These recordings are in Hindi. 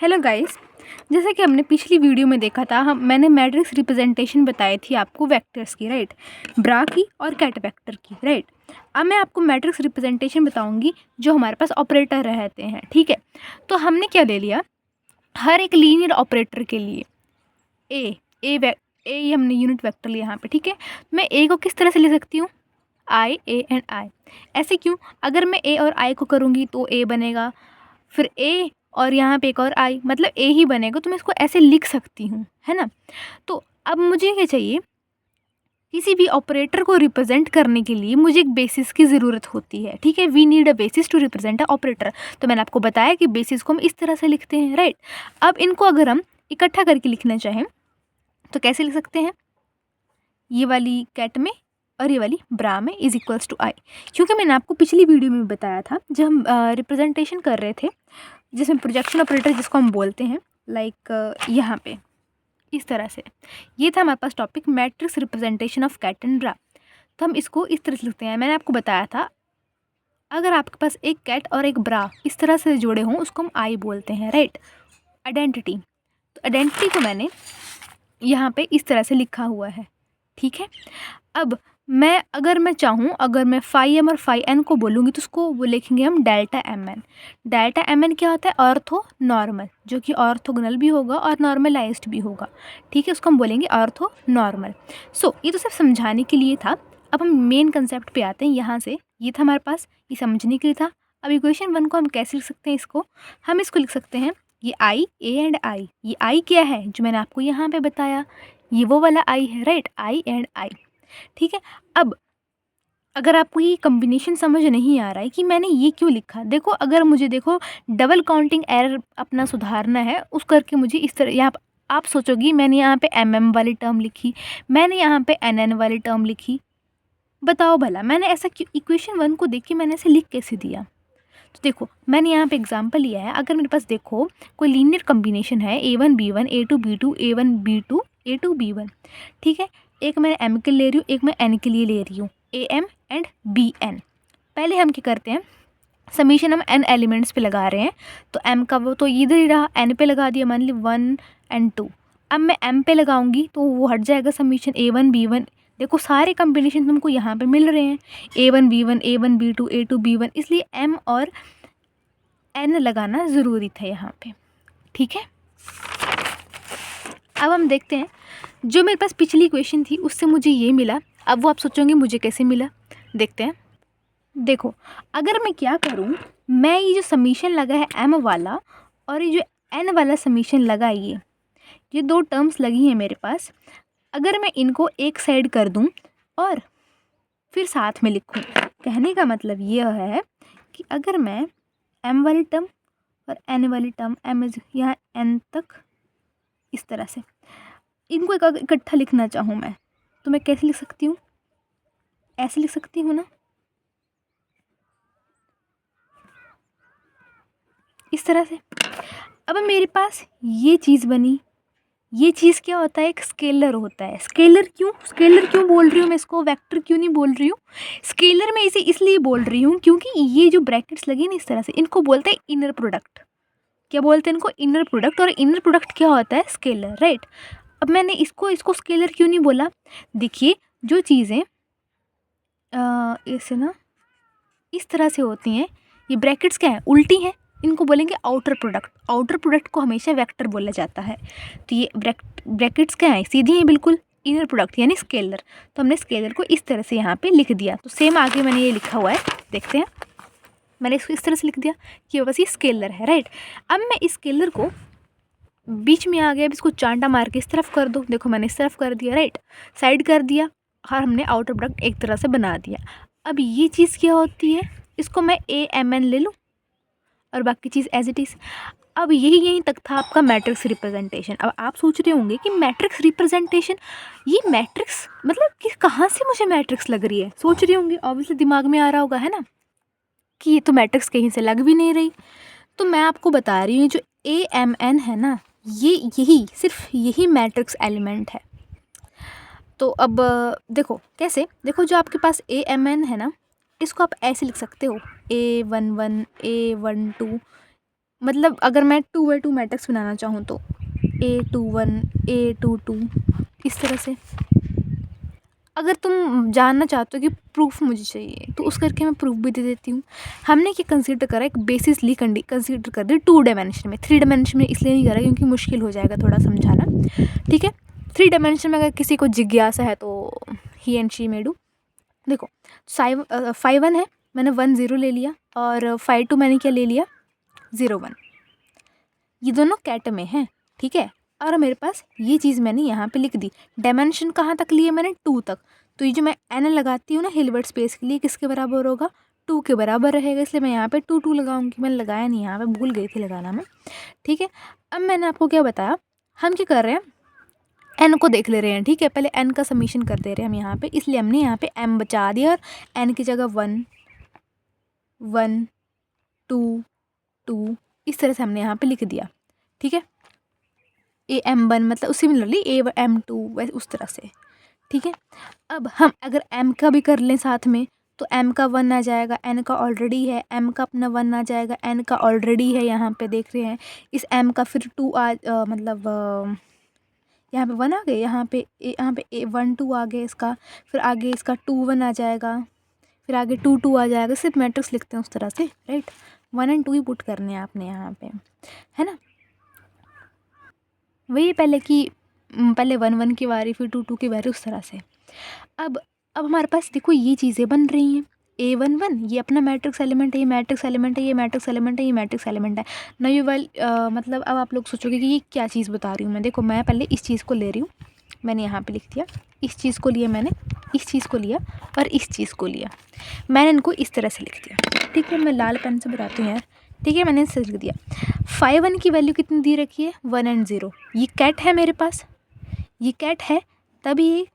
Hello guys. जैसा कि हमने पिछली वीडियो में देखा था, मैंने मैट्रिक्स रिप्रेजेंटेशन बताई थी आपको वेक्टर्स की, राइट, ब्रा की और कैट वेक्टर की, राइट। अब मैं आपको मैट्रिक्स रिप्रेजेंटेशन बताऊंगी जो हमारे पास ऑपरेटर रहते हैं, ठीक है। तो हमने क्या ले लिया, हर एक लीनियर ऑपरेटर के लिए ए हमने यूनिट वेक्टर लिया यहाँ पे, ठीक है। मैं ए को किस तरह से ले सकती हूँ, आई ए एंड आई। ऐसे क्यों, अगर मैं ए और आई को करूँगी तो ए बनेगा, फिर ए और यहाँ पे एक और आई, मतलब ए ही बनेगा। तो मैं इसको ऐसे लिख सकती हूँ, है ना। तो अब मुझे क्या चाहिए, किसी भी ऑपरेटर को रिप्रेजेंट करने के लिए मुझे एक बेसिस की ज़रूरत होती है, ठीक है। We need a basis to represent a operator. तो मैंने आपको बताया कि बेसिस को हम इस तरह से लिखते हैं, राइट। अब इनको अगर हम इकट्ठा करके लिखना चाहें तो कैसे लिख सकते हैं, ये वाली कैट में और ये वाली ब्रा में इज इक्वल्स टू आई। क्योंकि मैंने आपको पिछली वीडियो में बताया था जब हम रिप्रेजेंटेशन कर रहे थे, जिसमें प्रोजेक्शन ऑपरेटर जिसको हम बोलते हैं, लाइक यहाँ पे इस तरह से, ये था हमारे पास topic matrix representation of ket and bra. तो हम इसको इस तरह से लिखते हैं। मैंने आपको बताया था अगर आपके पास एक कैट और एक ब्रा इस तरह से जुड़े हों उसको हम आई बोलते हैं, राइट, आइडेंटिटी। तो आइडेंटिटी को मैंने यहाँ पे इस तरह से लिखा हुआ है, ठीक है। अब अगर मैं चाहूँ, अगर मैं फाई एम और फाई एन को बोलूँगी तो उसको वो लिखेंगे हम delta M N. Delta M N क्या होता है, ऑर्थो नॉर्मल, जो कि ऑर्थोगोनल भी होगा और नॉर्मलाइज्ड भी होगा, ठीक है। उसको हम बोलेंगे ऑर्थो नॉर्मल। सो ये तो सिर्फ समझाने के लिए था। अब हम मेन कंसेप्ट पे आते हैं। यहाँ से ये था हमारे पास, ये समझने के लिए था। अब इक्वेशन 1 को हम कैसे लिख सकते हैं, हम इसको लिख सकते हैं, ये आई ए एंड आई। ये आई क्या है जो मैंने आपको यहाँ पे बताया, ये वो वाला आई है, राइट, आई एंड आई, ठीक है। अब अगर आपको ये कॉम्बिनेशन समझ नहीं आ रहा है कि मैंने ये क्यों लिखा, देखो, अगर मुझे डबल काउंटिंग एरर अपना सुधारना है, उस करके मुझे इस तरह यहाँ आप सोचोगी मैंने यहाँ पे एम वाली टर्म लिखी, मैंने यहाँ पे एन वाली टर्म लिखी। बताओ भला मैंने ऐसा क्यों, इक्वेशन 1 को देख के मैंने ऐसे लिख कैसे दिया। तो देखो मैंने यहाँ पे एग्जांपल लिया है। अगर मेरे पास देखो कोई लीनियर कॉम्बिनेशन है A1 B1 A2 B2 A1 B2 A2 B1, ठीक है। एक मैं M के ले रही हूँ, एक मैं N के लिए ले रही हूँ, AM एंड BN। पहले हम क्या करते हैं, समीशन हम N एलिमेंट्स पे लगा रहे हैं। तो M का वो तो इधर ही रहा, N पे लगा दिया, मान ली 1 एंड 2। अब मैं M पे लगाऊंगी तो वो हट जाएगा समीशन A1 B1। देखो सारे कॉम्बिनेशन तुमको यहाँ पे मिल रहे हैं, A1 B1 A1 B2 A2 B1, इसलिए M और N लगाना ज़रूरी था यहाँ पे, ठीक है। अब हम देखते हैं, जो मेरे पास पिछली इक्वेशन थी उससे मुझे ये मिला। अब वो आप सोचोगे मुझे कैसे मिला, देखते हैं। देखो अगर मैं क्या करूँ, मैं ये जो समीशन लगा है M वाला और ये जो N वाला समीशन लगा, ये दो टर्म्स लगी हैं मेरे पास, अगर मैं इनको एक साइड कर दूं और फिर साथ में लिखूं, कहने का मतलब ये है कि अगर मैं M वाली टर्म और N वाली टर्म, M यहाँ N तक इस तरह से इनको इकट्ठा लिखना चाहूँ मैं, तो मैं कैसे लिख सकती हूँ, ऐसे लिख सकती हूँ ना, इस तरह से। अब मेरे पास ये चीज़ बनी। ये चीज़ क्या होता है, एक स्केलर होता है। स्केलर क्यों बोल रही हूँ मैं इसको, वेक्टर क्यों नहीं बोल रही हूँ। स्केलर मैं इसे इसलिए बोल रही हूँ क्योंकि ये जो ब्रैकेट्स लगे ना इस तरह से, इनको बोलते हैं इनर प्रोडक्ट। क्या बोलते हैं इनको, इनर प्रोडक्ट। और इनर प्रोडक्ट क्या होता है, स्केलर, राइट। अब मैंने इसको स्केलर क्यों नहीं बोला, देखिए जो चीज़ें ऐसे ना इस तरह से होती हैं, ये ब्रैकेट्स क्या हैं, उल्टी हैं, इनको बोलेंगे आउटर प्रोडक्ट। आउटर प्रोडक्ट को हमेशा वेक्टर बोला जाता है। तो ये ब्रैकेट्स क्या हैं, सीधी हैं बिल्कुल, इनर प्रोडक्ट यानी स्केलर। तो हमने स्केलर को इस तरह से यहाँ पे लिख दिया। तो सेम आगे मैंने ये लिखा हुआ है, देखते हैं। मैंने इसको इस तरह से लिख दिया कि बस ये स्केलर है, राइट। अब मैं इस स्केलर को बीच में आ गया, अब इसको चांटा मार के इस तरफ कर दो। देखो मैंने इस तरफ कर दिया, राइट, साइड कर दिया, और हमने आउटर प्रोडक्ट एक तरह से बना दिया। अब ये चीज़ क्या होती है, इसको मैं AMN ले लूँ और बाकी चीज़ एज इट इज़। अब यहीं तक था आपका मैट्रिक्स रिप्रेजेंटेशन। अब आप सोच रहे होंगे कि मैट्रिक्स रिप्रेजेंटेशन, ये मैट्रिक्स मतलब कि कहाँ से मुझे मैट्रिक्स लग रही है, सोच रही होंगी, ऑब्वियसली दिमाग में आ रहा होगा, है ना, कि ये तो मैट्रिक्स कहीं से लग भी नहीं रही। तो मैं आपको बता रही हूँ जो AMN है ना, ये सिर्फ यही मैट्रिक्स एलिमेंट है। तो अब देखो कैसे, देखो जो आपके पास AMN है ना, इसको आप ऐसे लिख सकते हो A11 A12, मतलब अगर मैं 2x2 मैट्रिक्स बनाना चाहूँ तो A21 A22 इस तरह से। अगर तुम जानना चाहते हो कि प्रूफ मुझे चाहिए तो उस करके मैं प्रूफ भी दे देती हूँ। हमने क्या कंसीडर करा, एक बेसिसली कंसीडर कर दी 2 डायमेंशन में। 3 डायमेंशन में इसलिए नहीं करा क्योंकि मुश्किल हो जाएगा थोड़ा समझाना, ठीक है। 3 डायमेंशन में अगर किसी को जिज्ञासा है तो ही एंड शी मे डू। देखो 5 1 है, मैंने 1 0 ले लिया, और 5 2 मैंने क्या ले लिया 0 1। ये दोनों कैट में हैं, ठीक है। और मेरे पास ये चीज़ मैंने यहाँ पे लिख दी। डायमेंशन कहाँ तक लिए मैंने 2 तक। तो ये जो मैं एन लगाती हूँ ना हिल्बर्ट स्पेस के लिए, किसके बराबर होगा 2 के बराबर रहेगा, इसलिए मैं यहाँ पे 2 2 लगाऊंगी। मैंने लगाया नहीं, यहाँ पे भूल गई थी लगाना मैं, ठीक है। अब मैंने आपको क्या बताया, हम क्या कर रहे हैं एन को देख ले रहे हैं, ठीक है। पहले एन का समीशन कर दे रहे हैं हम यहाँ पे, इसलिए हमने यहाँ पे एम बचा दिया और एन की जगह 1 1 2 2 इस तरह से हमने यहाँ पे लिख दिया, ठीक है। AM1 मतलब सिमिलरली AM2 वैसे उस तरह से, ठीक है। अब हम अगर M का भी कर लें साथ में तो M का 1 आ जाएगा, N का ऑलरेडी है, M का अपना 1 आ जाएगा, N का ऑलरेडी है, यहाँ पे देख रहे हैं। इस M का फिर 2 मतलब यहाँ पे 1 आ गए, यहाँ पे 1 2 आ गए इसका, फिर आगे इसका 2 1 आ जाएगा, फिर आगे 2 2 आ जाएगा। सिर्फ मैट्रिक्स लिखते हैं उस तरह से, राइट। 1 और 2 ही पुट करने हैं आपने यहाँ पे, है ना। वही पहले 1 1 की बारी, फिर 2 2 की बारी, उस तरह से। अब हमारे पास देखो ये चीज़ें बन रही हैं। A1 1 ये अपना मैट्रिक्स एलिमेंट है, ये मैट्रिक्स एलिमेंट है, ये मैट्रिक्स एलिमेंट है, ये मैट्रिक्स एलिमेंट है ना। ये मतलब अब आप लोग सोचोगे कि ये क्या चीज़ बता रही हूँ मैं। देखो मैं पहले इस चीज़ को ले रही हूँ, मैंने यहाँ पे लिख दिया, इस चीज़ को लिया मैंने, इस चीज़ को लिया और इस चीज़ को लिया। मैंने इनको इस तरह से लिख दिया, ठीक है। मैं लाल पेन से बताती हूँ यार, ठीक है। मैंने इसे लिख दिया। 5 1 की वैल्यू कितनी दी रखी है 1 और 0। ये कैट है मेरे पास, ये कैट है, तभी ये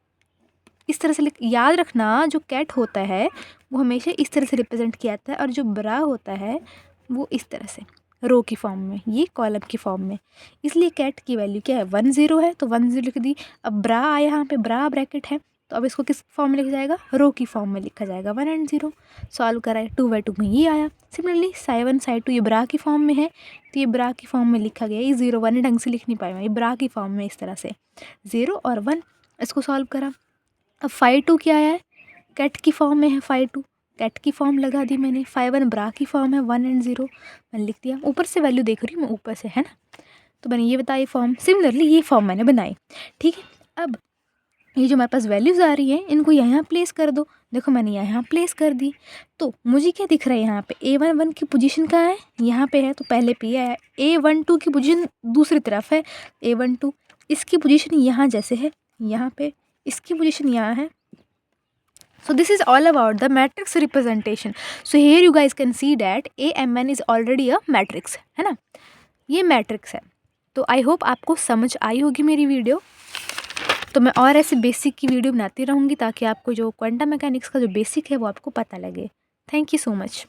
इस तरह से याद रखना, जो कैट होता है वो हमेशा इस तरह से रिप्रेजेंट किया जाता है, और जो ब्रा होता है वो इस तरह से रो की फॉर्म में, ये कॉलम की फॉर्म में। इसलिए कैट की वैल्यू क्या है 1 0 है, तो 1 0 लिख दी। अब ब्रा आया यहाँ पे, ब्रा ब्रैकेट है, तो अब इसको किस फॉर्म में लिखा जाएगा, रो की फॉर्म में लिखा जाएगा 1 और 0। सॉल्व कराए 2/2 में ये आया। सिमिलरली साई 1 साई 2 ये ब्रा की फॉर्म में है, तो ये ब्रा की फॉर्म में लिखा गया। ये 0 1 ढंग से लिख नहीं पाया, ये ब्रा की फॉर्म में इस तरह से 0 और 1, इसको सॉल्व करा। अब 5 2 क्या आया है, कैट की फॉर्म में है 5 2, कैट की फॉर्म लगा दी मैंने। 5 1 ब्रा की फॉर्म है 1 और 0, मैंने लिख दिया। ऊपर से वैल्यू देख रही हूँ मैं, ऊपर से, है ना। तो मैंने ये बताई फॉर्म, सिमिलरली ये फॉर्म मैंने बनाई, ठीक है। अब ये जो हमारे पास वैल्यूज़ आ रही हैं इनको यहाँ प्लेस कर दो। देखो मैंने यहाँ प्लेस कर दी, तो मुझे क्या दिख रहा है यहाँ पे A1 1 की पोजीशन कहाँ है, यहाँ पे है, तो पहले पे आया। A1 2 की पोजीशन दूसरी तरफ है, A1 2 इसकी पोजीशन यहाँ जैसे है, यहाँ पे इसकी पोजीशन यहाँ है। So this is all about the matrix representation. So here you guys can see that AMN is already a matrix, है ना, ये मैट्रिक्स है। तो आई होप आपको समझ आई होगी मेरी वीडियो। तो मैं और ऐसे बेसिक की वीडियो बनाती रहूँगी ताकि आपको जो क्वांटम मैकेनिक्स का जो बेसिक है वो आपको पता लगे। Thank you so much.